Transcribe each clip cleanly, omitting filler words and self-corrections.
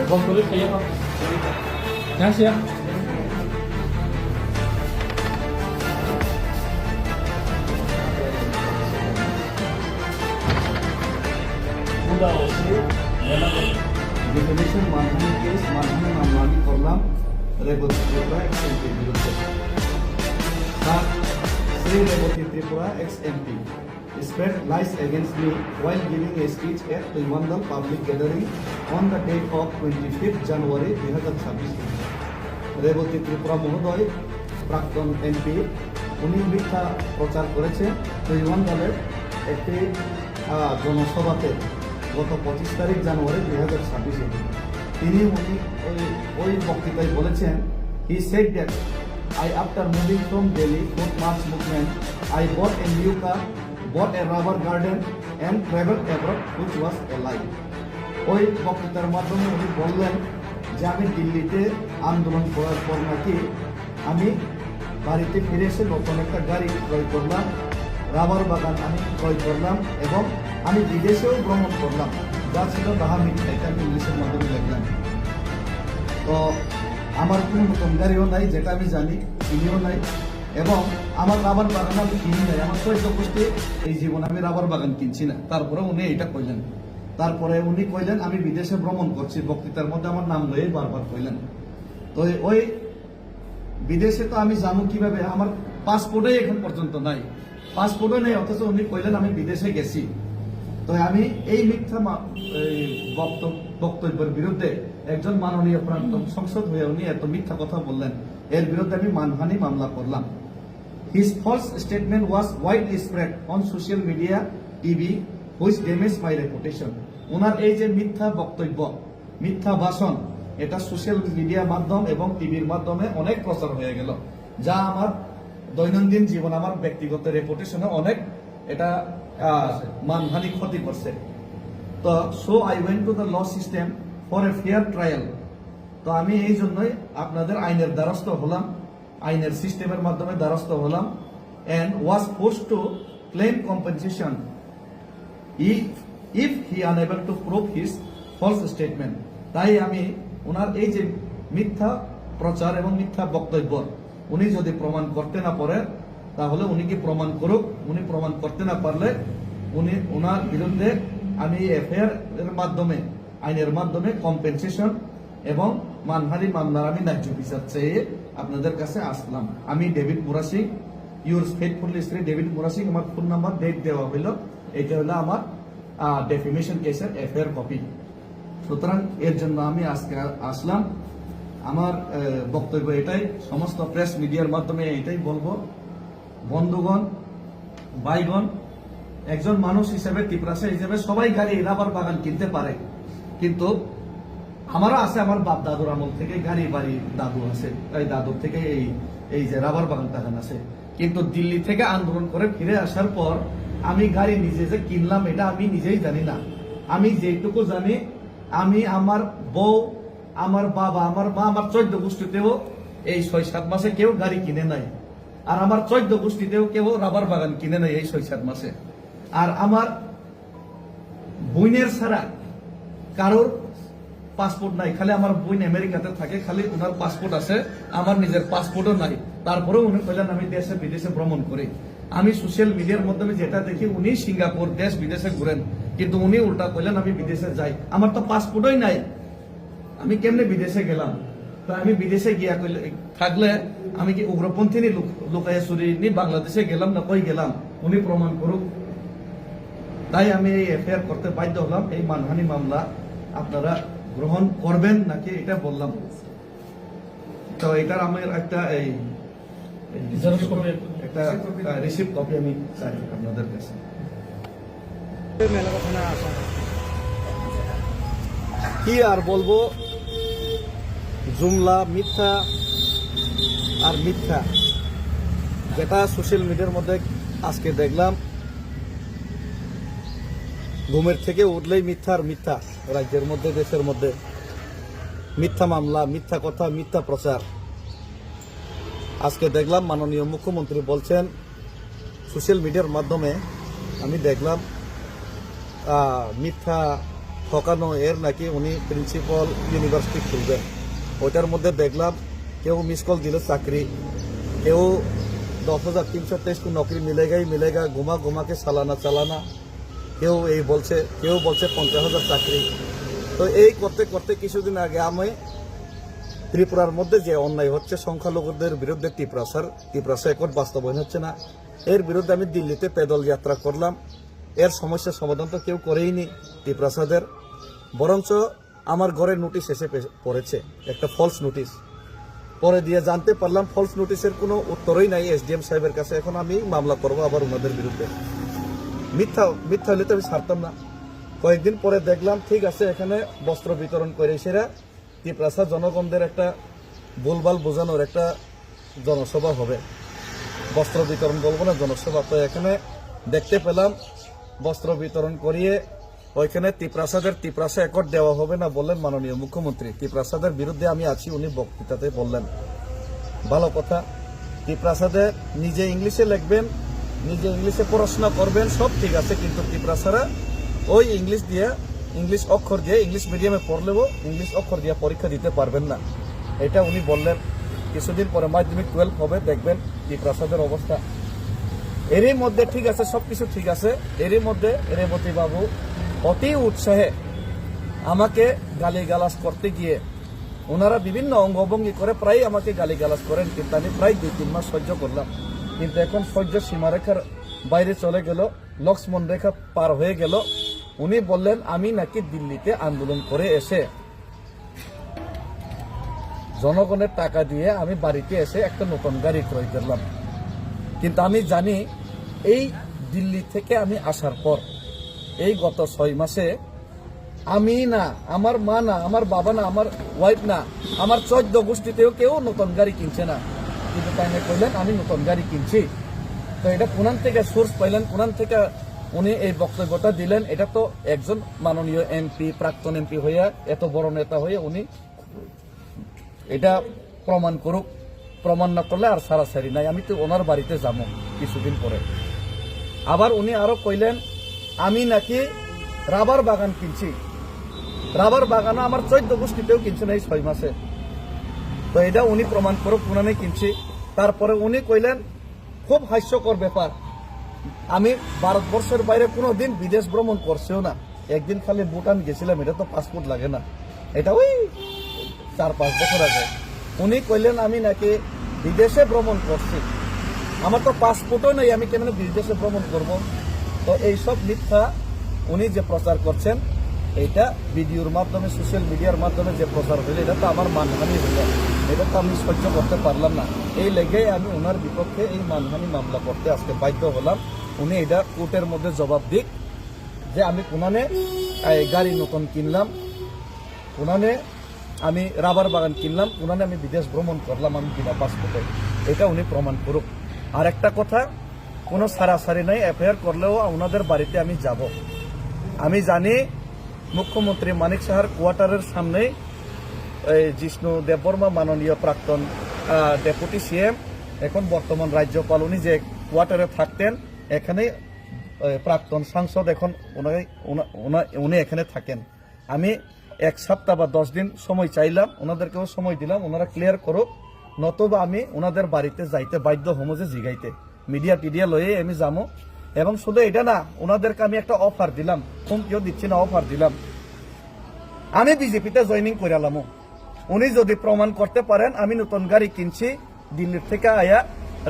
Vâng, tôi thấy không? Nhá siya. Defamation মানহানি case মানহানি মামলা আমি করলাম রেবতী ত্রিপুরা এক্স এমপির বিরুদ্ধে। Sir, Shri Rebati Tripura ex MP spread lies against me while giving a speech at the Mandal public gathering on the date of 25th January 2026. Rebati Tripura মহোদয় প্রাক্তন MP উনি মিথ্যা প্রচার করেছেন মন্ডলের একটি জনসভাতে গত 25 তারিখ জানুয়ারি 2026-এ। তিনি ওই বক্তৃতায় বলেছেন, he said that I after moving from Delhi for March movement I bought a new car, bought a rubber garden and traveled abroad which was a lie. ওই বক্তৃতার মাধ্যমে উনি বললেন যে আমি দিল্লিতে আন্দোলন করার পর নাকি আমি বাড়িতে ফিরে এসে নতুন একটা গাড়ি ক্রয় করলাম, রাবার বাগান আমি ক্রয় করলাম এবং আমি বিদেশেও ভ্রমণ করলাম, যা ছিল তাহা মিথ্যা। এটা আমি ইংলিশের মাধ্যমে লিখলাম। তো আমার কোনো নতুন গাড়িও নাই, যেটা আমি জানি, কিনিও নাই, এবং আমার রাবার বাগান আমি কিনি নাই। আমার চৈত্য গোষ্ঠী এই জীবনে আমি রাবার বাগান কিনছি না। তারপরে উনি এটা কইলেন। তারপরে উনি কইলেন আমি বিদেশে ভ্রমণ করছি, বক্তৃতার মধ্যে আমার নাম লয়ে বারবার কইলেন। তো ওই বিদেশে তো আমি যাবো কিভাবে? আমার পাসপোর্টই এখন পর্যন্ত নাই, পাসপোর্টও নেই, অথচ উনি কইলেন আমি বিদেশে গেছি। তো আমি এই মিথ্যা বক্তব্যের বিরুদ্ধে একজন মাননীয় প্রাক্তন সংসদ হয়ে উনি এত মিথ্যা কথা বললেন, এর বিরুদ্ধে আমি মানহানি মামলা করলাম। His false statement was widely spread on social media, TV, which damaged my reputation. ওনার এই যে মিথ্যা বক্তব্য, মিথ্যা ভাষণ, এটা সোশ্যাল মিডিয়ার মাধ্যম এবং টিভির মাধ্যমে অনেক প্রচার হয়ে গেল, যা আমার দৈনন্দিন জীবন, আমার ব্যক্তিগত রেপুটেশনে অনেক এটা মানহানি ক্ষতি করছে। তো so I went to the law system for a fair trial. তো আমি এই জন্যই আপনাদের আইনের দ্বারস্থ হলাম, আইনের সিস্টেমের মাধ্যমে দ্বারস্থ হলাম, and was forced to claim compensation if he unable to prove his false statement. তাই আমি ওনার এই যে মিথ্যা প্রচার এবং মিথ্যা বক্তব্য উনি যদি প্রমাণ করতে না পারে, তাহলে উনি কি প্রমাণ করুক। উনি প্রমাণ করতে না পারলে উনি ওনার বিরুদ্ধে আমি এফআইআর এর মাধ্যমে, আইনের মাধ্যমে কম্পেনসেশন এবং মানহানি মামলার আমি ন্যায্য বিচার চেয়ে আপনাদের কাছে আসলাম। আমি David Murasing, your faithfully Shri David Murasing, আমার ফোন নাম্বার ডেট দেওয়া হইল, এটা হলো আমার ডেফিমেশন কেসের এফআইআর কপি। সুতরাং এর জন্য আমি আজকে আসলাম। আমার বক্তব্য এটাই, সমস্ত প্রেস মিডিয়ার মাধ্যমে এটাই বলবো, বন্ধুগণ, ভাইগণ, একজন মানুষ হিসেবে, ত্রিপুরাসী হিসেবে সবাই গাড়ি রাবার বাগান কিনতে পারে, কিন্তু আমারও আছে, আমার বাপ দাদুর আমল থেকে গাড়ি বাড়ি দাদু আছে, তাই দাদুর থেকে এই যে রাবার বাগান টাগান আছে। কিন্তু দিল্লি থেকে আন্দোলন করে ফিরে আসার পর আমি গাড়ি নিজে যে কিনলাম এটা আমি নিজেই জানি না। আমি যেটুকু জানি, আমি আমার বউ, আমার বাবা, আমার মা, আমার 14 গোষ্ঠীতেও এই 6-7 মাসে কেউ গাড়ি কিনে নাই, আর আমার 14 গোষ্ঠীতেও কেউ রাবার বাগান কিনে নাই এই 6-7 মাসে। আর আমার বোনের ছাড়া কারোর পাসপোর্ট নাই, খালি আমার বোন আমেরিকাতে থাকে, খালি ওনার পাসপোর্ট আছে, আমার নিজের পাসপোর্টও নাই। তারপরেও উনি কইলেন আমি দেশে বিদেশে ভ্রমণ করি। আমি সোশ্যাল মিডিয়ার মাধ্যমে যেটা দেখি, উনি সিঙ্গাপুর দেশ বিদেশে ঘুরেন, কিন্তু উনি উল্টা কইলেন আমি বিদেশে যাই। আমার তো পাসপোর্টই নাই, আমি কেমনে বিদেশে গেলাম? তো আমি বিদেশে গিয়া থাকলে আমি কি উগ্রপন্থী লুকাইয়া চুরি নি বাংলাদেশে গেলাম না কই গেলাম? উনি প্রমাণ করুক। তাই আমি এই এফআইআর করতে বাধ্য হলাম। এই মানহানি মামলা আপনারা গ্রহণ করবেন নাকি এটা বললাম। তো এটার আমার একটা রিসিপ্ট কপি আমি চাই আপনাদের কাছে। কি আর বলবো, জুমলা মিথ্যা আর মিথ্যা, যেটা সোশ্যাল মিডিয়ার মধ্যে আজকে দেখলাম, ঘুমের থেকে উঠলেই মিথ্যা আর মিথ্যা, রাজ্যের মধ্যে, দেশের মধ্যে মিথ্যা মামলা, মিথ্যা কথা, মিথ্যা প্রচার। আজকে দেখলাম মাননীয় মুখ্যমন্ত্রী বলছেন, সোশ্যাল মিডিয়ার মাধ্যমে আমি দেখলাম মিথ্যা ঠকানো এর নাকি উনি প্রিন্সিপাল ইউনিভার্সিটি খুলবেন। ওইটার মধ্যে দেখলাম কেউ মিস কল দিল চাকরি, কেউ 10,323 को नौकरी मिलेगा घुमा घुमा के सालाना चालाना, কেউ এই বলছে, কেউ বলছে 50,000 চাকরি। তো এই করতে করতে কিছুদিন আগে আমি ত্রিপুরার মধ্যে যে অন্যায় হচ্ছে সংখ্যালঘুদের বিরুদ্ধে ত্রিপুরা একট বাস্তবায়ন হচ্ছে না, এর বিরুদ্ধে আমি দিল্লিতে পেদল যাত্রা করলাম। এর সমস্যার সমাধান তো কেউ করেইনি ত্রিপুরাসাদের, বরঞ্চ আমার ঘরে নোটিশ এসে পড়েছে, একটা ফলস নোটিশ। পরে দিয়ে জানতে পারলাম ফলস নোটিশের কোনো উত্তরই নাই এসডিএম সাহেবের কাছে। এখন আমি মামলা করবো আবার ওনাদের বিরুদ্ধে। মিথ্যা হলে তো আমি ছাড়তাম না। কয়েকদিন পরে দেখলাম ঠিক আছে, এখানে বস্ত্র বিতরণ করে সেরা ত্রিপুরা জনগণদের একটা ভুলভাল বোঝানোর একটা জনসভা হবে, বস্ত্র বিতরণ বলবো না, জনসভা। তো এখানে দেখতে পেলাম বস্ত্র বিতরণ করিয়ে ওইখানে ত্রিপুরা একট দেওয়া হবে না বললেন মাননীয় মুখ্যমন্ত্রী। ত্রিপুরা বিরুদ্ধে আমি আছি উনি বক্তৃতাতে বললেন। ভালো কথা, ত্রিপুরা নিজে ইংলিশে লিখবেন, নিজে ইংলিশে পড়াশোনা করবেন, সব ঠিক আছে, কিন্তু ত্রিপুরা ওই ইংলিশ অক্ষর দিয়ে ইংলিশ মিডিয়ামে পড়লেও ইংলিশ অক্ষর দিয়ে পরীক্ষা দিতে পারবেন না, এটা উনি বললেন। কিছুদিন পরে মাধ্যমিক 12 হবে, দেখবেন ত্রিপুরা অবস্থা। এরই মধ্যে ঠিক আছে, সবকিছু ঠিক আছে, এরই মধ্যে রেবতী বাবু অতি উৎসাহে আমাকে গালিগালাজ করতে গিয়ে ওনারা বিভিন্ন অঙ্গভঙ্গি করে প্রায় আমাকে গালিগালাজ করেন, কিন্তু আমি প্রায় 2-3 মাস সহ্য করলাম। কিন্তু এখন সহ্য সীমারেখার বাইরে চলে গেল, লক্ষ্মণ রেখা পার হয়ে গেল। উনি বললেন আমি নাকি দিল্লিতে আন্দোলন করে এসে জনগণের টাকা দিয়ে আমি বাড়িতে এসে একটা নতুন গাড়ি ক্রয় করলাম। কিন্তু আমি জানি এই দিল্লি থেকে আমি আসার পর এই গত 6 মাসে আমি না, আমার মা না, আমার বাবা না, আমার ওয়াইফ না, আমার 14 গোষ্ঠীতেও কেউ নতুন গাড়ি কিনছে না। কিন্তু তাই না কইলেন আমি নতুন গাড়ি কিনছি। তো এটা কোনান থেকে সোর্স পাইলেন, কোনান থেকে উনি এই বক্তব্যটা দিলেন? এটা তো একজন মাননীয় এমপি, প্রাক্তন এমপি হইয়া, এত বড় নেতা হয়ে উনি এটা প্রমাণ করুক। প্রমাণ না করলে আর সারাসারি নাই, আমি তো ওনার বাড়িতে যাবো কিছুদিন পরে। আবার উনি আরো কইলেন আমি নাকি রাবার বাগান কিনছি। রাবার বাগানও আমার 14 গোষ্ঠীতেও কিনছে না এই 6 মাসে। তো এটা উনি প্রমাণ করুক কোনানে কিনছি। তারপরে উনি কইলেন খুব হাস্যকর ব্যাপার, আমি ভারতবর্ষের বাইরে কোনোদিন বিদেশ ভ্রমণ করছেও না, একদিন খালি ভুটান গেছিলাম, এটা তো পাসপোর্ট লাগে না, এটা ওই 4-5 বছর আগে। উনি কইলেন আমি নাকি বিদেশে ভ্রমণ করছি, আমার তো পাসপোর্টও নেই, আমি কেন বিদেশে ভ্রমণ করব? তো এইসব মিথ্যা উনি যে প্রচার করছেন, এটা ভিডিওর মাধ্যমে, সোশ্যাল মিডিয়ার মাধ্যমে যে প্রচার হইলে এটা তো আমার মানহানি হইল, এটা তো আমি সহ্য করতে পারলাম না। এই লেগে আমি ওনার বিপক্ষে এই মানহানি মামলা করতে আজকে বাধ্য হলাম। উনি এটা কোর্টের মধ্যে জবাব দিক যে আমি কোনানে গাড়ি নতুন কিনলাম, কোনানে আমি রাবার বাগান কিনলাম, কোনানে আমি বিদেশ ভ্রমণ করলাম আমি বিনা পাসপোর্টে, এটা উনি প্রমাণ করুক। আর একটা কথা, কোনো সারাসারি নাই, এফআইআর করলেও ওনাদের বাড়িতে আমি যাব। আমি জানি মুখ্যমন্ত্রী মানিক সাহার কোয়ার্টারের সামনে জিষ্ণু দেববর্মা মাননীয় প্রাক্তন ডেপুটি সিএম, এখন বর্তমান রাজ্যপাল, উনি যে কোয়ার্টারে থাকতেন, এখানে প্রাক্তন সাংসদ, এখন উনি এখানে থাকেন। আমি 1 সপ্তাহ বা 10 দিন সময় চাইলাম, ওনাদেরকেও সময় দিলাম, ওনারা ক্লিয়ার করুক, নতুবা আমি ওনাদের বাড়িতে যাইতে বাধ্য হমো যে জিগাইতে, মিডিয়া টিডিয়া লয়ে আমি যাবো। এবং শুধু এটা না, ওনাদেরকে আমি একটা অফার দিলাম, হুমকিও দিচ্ছি না, অফার দিলাম, আমি বিজেপিতে জয়েনিং করালাম। উনি যদি প্রমাণ করতে পারেন আমি নতুন গাড়ি কিনছি, দিল্লির থেকে আয়া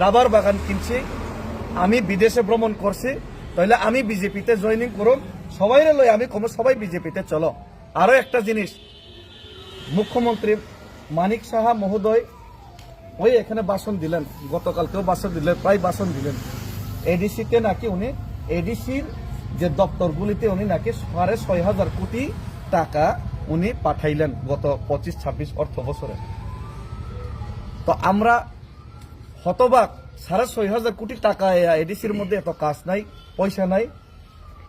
রাবার বাগান কিনছি, আমি বিদেশে ভ্রমণ করছি, তাহলে আমি বিজেপিতে জয়েনিং করুন, সবাই লই আমি কম, সবাই বিজেপিতে চলো। আরো একটা জিনিস, মুখ্যমন্ত্রী মানিক সাহা মহোদয় ওই এখানে ভাষণ দিলেন, গতকালকেও ভাষণ দিলেন, প্রায় ভাষণ দিলেন। এডিসিতে নাকি উনি, এডিসির যে দপ্তরগুলিতে উনি নাকি 6,500 কোটি টাকা উনি পাঠাইলেন গত 25-26 অর্থ বছরে। তো আমরা হতবাক, 6,500 কোটি টাকা এডিসির মধ্যে এত কাজ নাই, পয়সা নাই।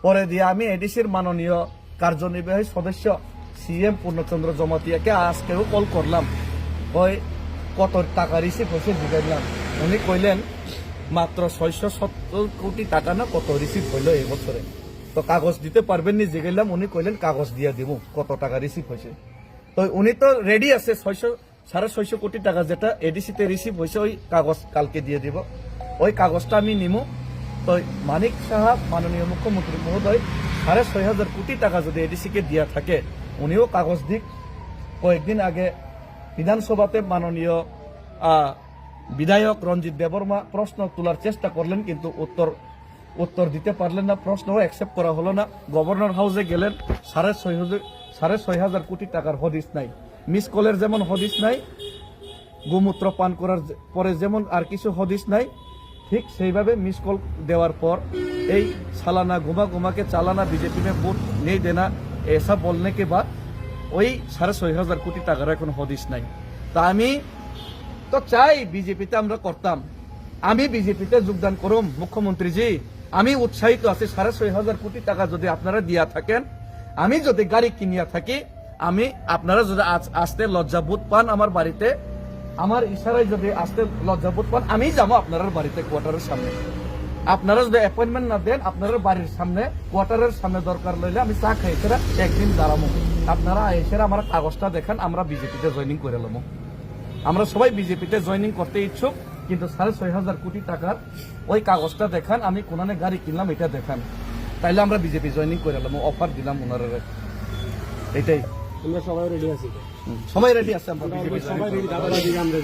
পরে দিয়ে আমি এডিসির মাননীয় কার্যনির্বাহী সদস্য সিএম পূর্ণচন্দ্র জমাতিয়াকে আজকেও কল করলাম, ওই কত টাকা রিসিভ হয়েছে জিজ্ঞাসলাম। উনি কইলেন মাত্র 670 কোটি টাকা না কত রিসিভ হইল এই বছরে। তো কাগজ দিতে পারবেন নি, যে গেলাম উনি কইলেন কাগজ দিয়ে দিব কত টাকা রিসিভ হয়েছে। তো উনি তো রেডি আছে 650 কোটি টাকা যেটা এডিসিতে রিসিভ হয়েছে, ওই কাগজ কালকে দিয়ে দিব। ওই কাগজটা আমি নিমু। তো মানিক সাহা মাননীয় মুখ্যমন্ত্রী মহোদয় 6,500 কোটি টাকা যদি এডিসিকে দিয়া থাকে, উনিও কাগজ দিক। কয়েকদিন আগে বিধানসভাতে মাননীয় বিধায়ক রঞ্জিত দেববর্মা প্রশ্ন তোলার চেষ্টা করলেন, কিন্তু উত্তর দিতে পারলেন না, প্রশ্নও অ্যাকসেপ্ট করা হলো না। গভর্নর হাউসে গেলেন, 6,500 কোটি টাকার হদিস নাই। মিস কলের যেমন হদিস নাই, গোমূত্র পান করার পরে যেমন আর কিছু হদিস নাই, ঠিক সেইভাবে মিস কল দেওয়ার পর এই সালানা ঘুমা के চালানা बीजेपी में वोट नहीं देना ऐसा बोलने के बाद ওই 6,500 কোটি টাকার এখন হদিস নাই। তা আমি তো চাই বিজেপিতে আমরা করতাম, আমি বিজেপিতে যোগদান করুম মুখ্যমন্ত্রীজি, আমি উৎসাহিত আছি। 6,500 কোটি টাকা যদি আপনারা দিয়া থাকেন, আমি যদি গাড়ি কিনিয়া থাকি, আমি আপনারা যদি আসতে লজ্জাবোধ পান আমার বাড়িতে, আমার ইশারায় যদি আসতে লজ্জাবোধ পান, আমি যাবো আপনার বাড়িতে কোয়ার্টারের সামনে। আপনারা যদি অ্যাপয়েন্টমেন্ট না দেন, আপনার বাড়ির সামনে কোয়ার্টারের সামনে দরকার লইলে আমি চা খাই সেরা একদিন দাঁড়াবো। আপনারা এসে আমার কাগজটা দেখান, আমরা বিজেপিতে জয়েনিং করে নেবো। আমরা সবাই বিজেপিতে জয়েনিং করতে ইচ্ছুক, কিন্তু 6,500 কোটি টাকার ওই কাগজটা দেখান, আমি কোনানে গাড়ি কিনলাম এটা দেখান, তাইলে আমরা বিজেপি জয়েনিং করে নেবো। অফার দিলাম ওনারা, এটাই। আমরা সবাই রেডি আছি, সবাই রেডি আছে, আমরা সবাই রেডি, দাদা দিকে আমরা